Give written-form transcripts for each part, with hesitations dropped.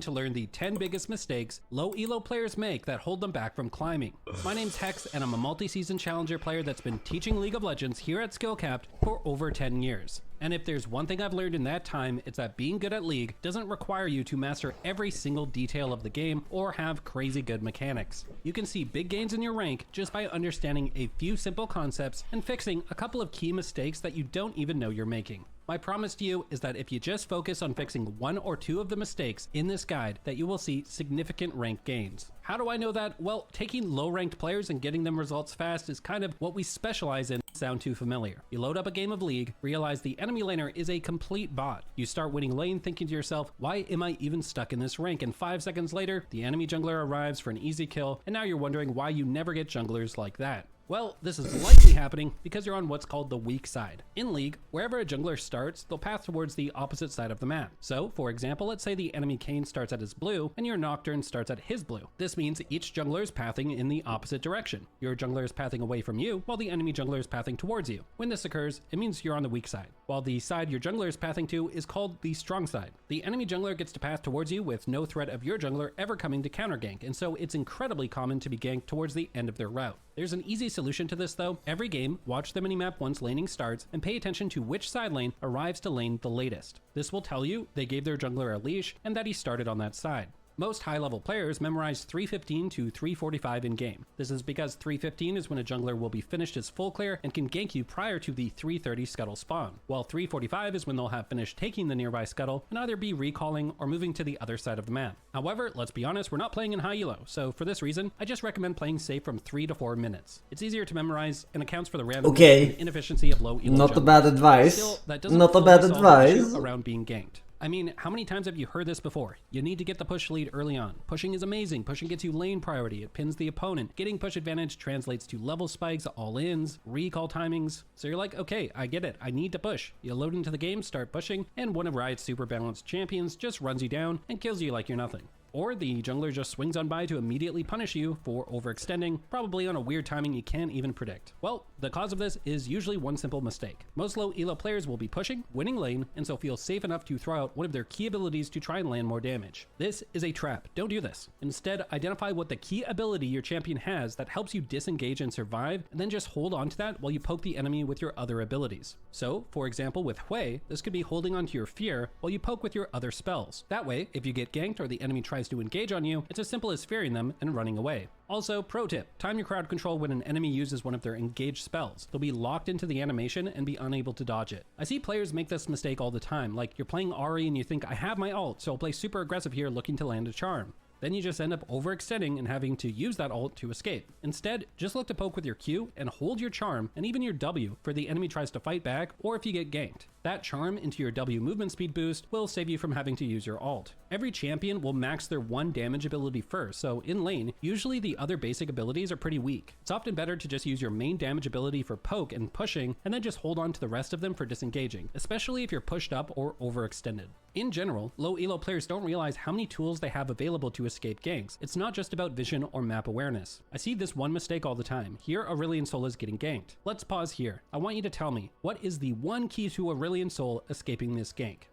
to learn the 10 biggest mistakes low elo players make that hold them back from climbing. My name's Hex and I'm a multi-season challenger player that's been teaching League of Legends here at Skillcapped for over 10 years. And if there's one thing I've learned in that time, it's that being good at League doesn't require you to master every single detail of the game or have crazy good mechanics. You can see big gains in your rank just by understanding a few simple concepts and fixing a couple of key mistakes that you don't even know you're making. My promise to you is that if you just focus on fixing one or two of the mistakes in this guide, that you will see significant rank gains. How do I know that? Well, taking low-ranked players and getting them results fast is kind of what we specialize in. Sound too familiar? You load up a game of League, realize the enemy laner is a complete bot. You start winning lane thinking to yourself, why am I even stuck in this rank? And 5 seconds later, the enemy jungler arrives for an easy kill, and now you're wondering why you never get junglers like that. Well, this is likely happening because you're on what's called the weak side. In League, wherever a jungler starts, they'll path towards the opposite side of the map. So, for example, let's say the enemy Kayn starts at his blue and your Nocturne starts at his blue. This means each jungler is pathing in the opposite direction. Your jungler is pathing away from you while the enemy jungler is pathing towards you. When this occurs, it means you're on the weak side, while the side your jungler is pathing to is called the strong side. The enemy jungler gets to path towards you with no threat of your jungler ever coming to counter gank, and so it's incredibly common to be ganked towards the end of their route. There's an easy solution to this though. Every game, watch the minimap once laning starts and pay attention to which side lane arrives to lane the latest. This will tell you they gave their jungler a leash and that he started on that side. Most high-level players memorize 315 to 345 in game. This is because 315 is when a jungler will be finished his full clear and can gank you prior to the 330 scuttle spawn, while 345 is when they'll have finished taking the nearby scuttle and either be recalling or moving to the other side of the map. However, let's be honest, we're not playing in high elo, so for this reason, I just recommend playing safe from 3 to 4 minutes. It's easier to memorize and accounts for the randomness and inefficiency of low elo. Not a bad advice. Still, that doesn't Not a bad advice. around being ganked. I mean, how many times have you heard this before? You need to get the push lead early on. Pushing is amazing. Pushing gets you lane priority. It pins the opponent. Getting push advantage translates to level spikes, all-ins, recall timings. So you're like, okay, I get it. I need to push. You load into the game, start pushing, and one of Riot's super balanced champions just runs you down and kills you like you're nothing. Or the jungler just swings on by to immediately punish you for overextending, probably on a weird timing you can't even predict. Well, the cause of this is usually one simple mistake. Most low elo players will be pushing, winning lane, and so feel safe enough to throw out one of their key abilities to try and land more damage. This is a trap. Don't do this. Instead, identify what the key ability your champion has that helps you disengage and survive, and then just hold on to that while you poke the enemy with your other abilities. So, for example, with Hui, this could be holding onto your fear while you poke with your other spells. That way, if you get ganked or the enemy tries to engage on you, it's as simple as fearing them and running away. Also, pro tip, time your crowd control when an enemy uses one of their engaged spells. They'll be locked into the animation and be unable to dodge it. I see players make this mistake all the time, like you're playing Ahri and you think, I have my ult, so I'll play super aggressive here looking to land a charm. Then you just end up overextending and having to use that ult to escape. Instead, just look to poke with your Q and hold your charm and even your W for the enemy tries to fight back or if you get ganked. That charm into your W movement speed boost will save you from having to use your ult. Every champion will max their one damage ability first, so in lane, usually the other basic abilities are pretty weak. It's often better to just use your main damage ability for poke and pushing, and then just hold on to the rest of them for disengaging, especially if you're pushed up or overextended. In general, low elo players don't realize how many tools they have available to escape ganks. It's not just about vision or map awareness. I see this one mistake all the time. Here, Aurelion Sol is getting ganked. Let's pause here. I want you to tell me, what is the one key to Aurelion Sol escaping this gank?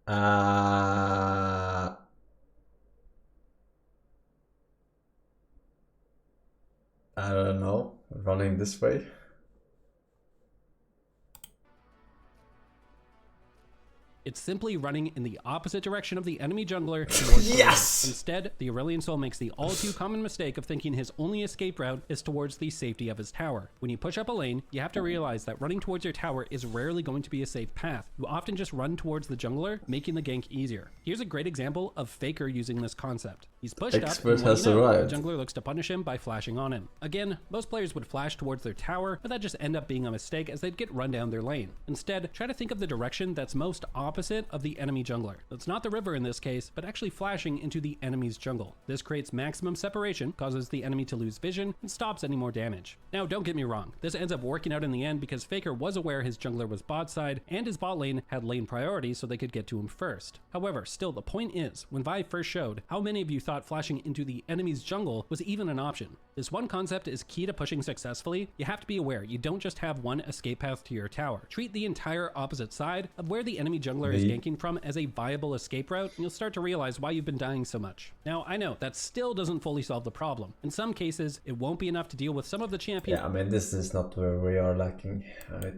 I don't know. Running this way. It's simply running in the opposite direction of the enemy jungler towards the Yes! lane. Instead, the Aurelion Sol makes the all too common mistake of thinking his only escape route is towards the safety of his tower. When you push up a lane, you have to realize that running towards your tower is rarely going to be a safe path. You often just run towards the jungler, making the gank easier. Here's a great example of Faker using this concept. He's pushed Expert up, and has the arrived. jungler looks to punish him by flashing on him. Again, most players would flash towards their tower, but that just end up being a mistake as they'd get run down their lane. Instead, try to think of the direction that's most optimal opposite of the enemy jungler. It's not the river in this case, but actually flashing into the enemy's jungle. This creates maximum separation, causes the enemy to lose vision, and stops any more damage. Now, don't get me wrong, this ends up working out in the end because Faker was aware his jungler was bot side, and his bot lane had lane priority so they could get to him first. However, still the point is, when Vi first showed, how many of you thought flashing into the enemy's jungle was even an option? This one concept is key to pushing successfully. You have to be aware, you don't just have one escape path to your tower. Treat the entire opposite side of where the enemy jungler is ganking from as a viable escape route, and you'll start to realize why you've been dying so much. Now, I know that still doesn't fully solve the problem. In some cases, it won't be enough to deal with some of the champions. Yeah, I mean, this is not where we are lacking, right?